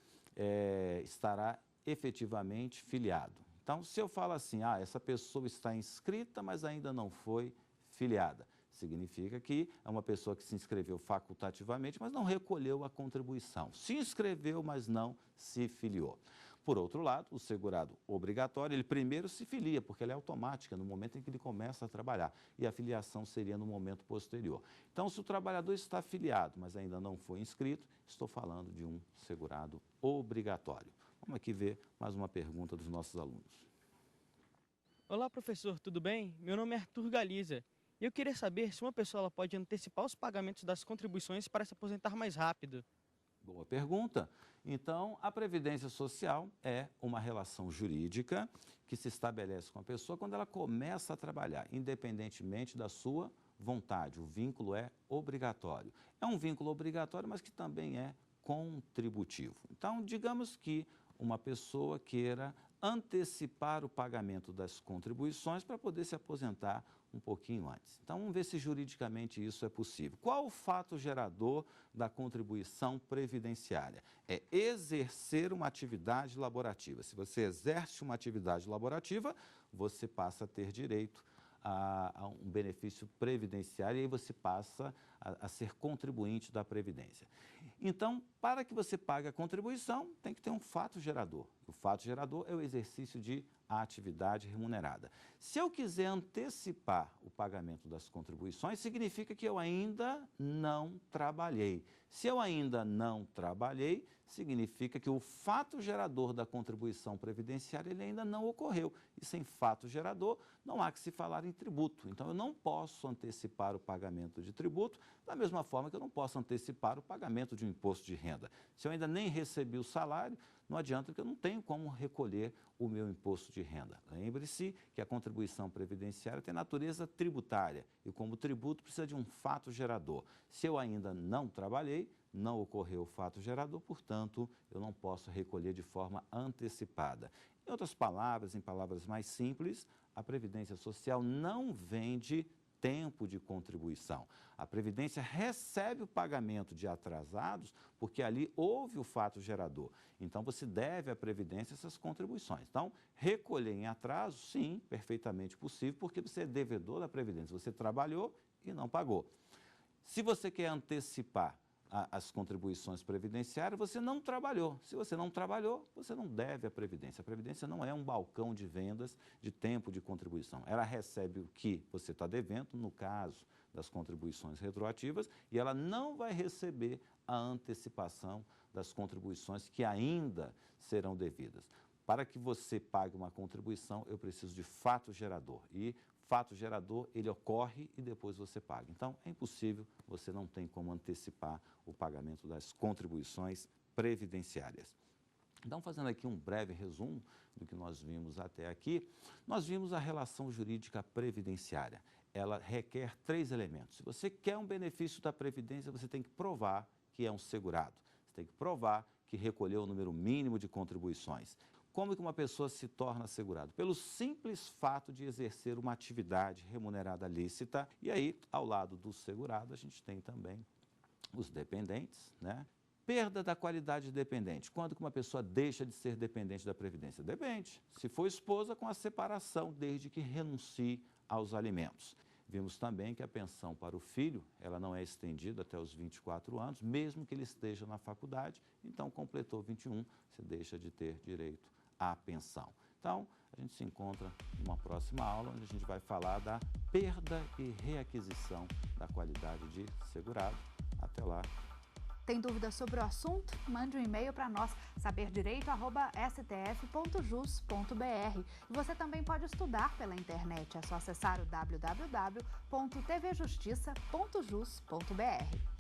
estará efetivamente filiado. Então, se eu falo assim, essa pessoa está inscrita, mas ainda não foi filiada, significa que é uma pessoa que se inscreveu facultativamente, mas não recolheu a contribuição. Se inscreveu, mas não se filiou. Por outro lado, o segurado obrigatório, ele primeiro se filia, porque ela é automática no momento em que ele começa a trabalhar, e a filiação seria no momento posterior. Então, se o trabalhador está afiliado, mas ainda não foi inscrito, estou falando de um segurado obrigatório. Vamos aqui ver mais uma pergunta dos nossos alunos. Olá, professor, tudo bem? Meu nome é Arthur Galiza. E eu queria saber se uma pessoa ela pode antecipar os pagamentos das contribuições para se aposentar mais rápido. Boa pergunta. Então, a Previdência Social é uma relação jurídica que se estabelece com a pessoa quando ela começa a trabalhar, independentemente da sua vontade. O vínculo é obrigatório. É um vínculo obrigatório, mas que também é contributivo. Então, digamos que uma pessoa queira antecipar o pagamento das contribuições para poder se aposentar um pouquinho antes. Então, vamos ver se juridicamente isso é possível. Qual o fato gerador da contribuição previdenciária? É exercer uma atividade laborativa. Se você exerce uma atividade laborativa, você passa a ter direito a um benefício previdenciário e aí você passa a ser contribuinte da Previdência. Então, para que você pague a contribuição, tem que ter um fato gerador. O fato gerador é o exercício de atividade remunerada. Se eu quiser antecipar o pagamento das contribuições, significa que eu ainda não trabalhei. Se eu ainda não trabalhei, significa que o fato gerador da contribuição previdenciária ele ainda não ocorreu. E sem fato gerador, não há que se falar em tributo. Então, eu não posso antecipar o pagamento de tributo, da mesma forma que eu não posso antecipar o pagamento de um imposto de renda. Se eu ainda nem recebi o salário, não adianta que eu não tenho como recolher o meu imposto de renda. Lembre-se que a contribuição previdenciária tem natureza tributária e como tributo precisa de um fato gerador. Se eu ainda não trabalhei, não ocorreu o fato gerador, portanto, eu não posso recolher de forma antecipada. Em outras palavras, em palavras mais simples, a Previdência Social não vende tempo de contribuição. A Previdência recebe o pagamento de atrasados porque ali houve o fato gerador. Então, você deve à Previdência essas contribuições. Então, recolher em atraso, sim, perfeitamente possível, porque você é devedor da Previdência. Você trabalhou e não pagou. Se você quer antecipar as contribuições previdenciárias, você não trabalhou. Se você não trabalhou, você não deve à Previdência. A Previdência não é um balcão de vendas de tempo de contribuição. Ela recebe o que você está devendo, no caso das contribuições retroativas, e ela não vai receber a antecipação das contribuições que ainda serão devidas. Para que você pague uma contribuição, eu preciso de fato gerador. E fato gerador, ele ocorre e depois você paga. Então, é impossível, você não tem como antecipar o pagamento das contribuições previdenciárias. Então, fazendo aqui um breve resumo do que nós vimos até aqui, nós vimos a relação jurídica previdenciária. Ela requer 3 elementos. Se você quer um benefício da Previdência, você tem que provar que é um segurado. Você tem que provar que recolheu o número mínimo de contribuições. Como que uma pessoa se torna segurado? Pelo simples fato de exercer uma atividade remunerada lícita. E aí, ao lado do segurado, a gente tem também os dependentes, né? Perda da qualidade de dependente. Quando que uma pessoa deixa de ser dependente da Previdência? Depende. Se for esposa, com a separação, desde que renuncie aos alimentos. Vimos também que a pensão para o filho, ela não é estendida até os 24 anos, mesmo que ele esteja na faculdade. Então, completou 21, você deixa de ter direito à pensão. Então, a gente se encontra numa próxima aula, onde a gente vai falar da perda e reaquisição da qualidade de segurado. Até lá. Tem dúvidas sobre o assunto? Mande um e-mail para nós, saberdireito@stf.jus.br. E você também pode estudar pela internet. É só acessar o www.tvjustiça.jus.br.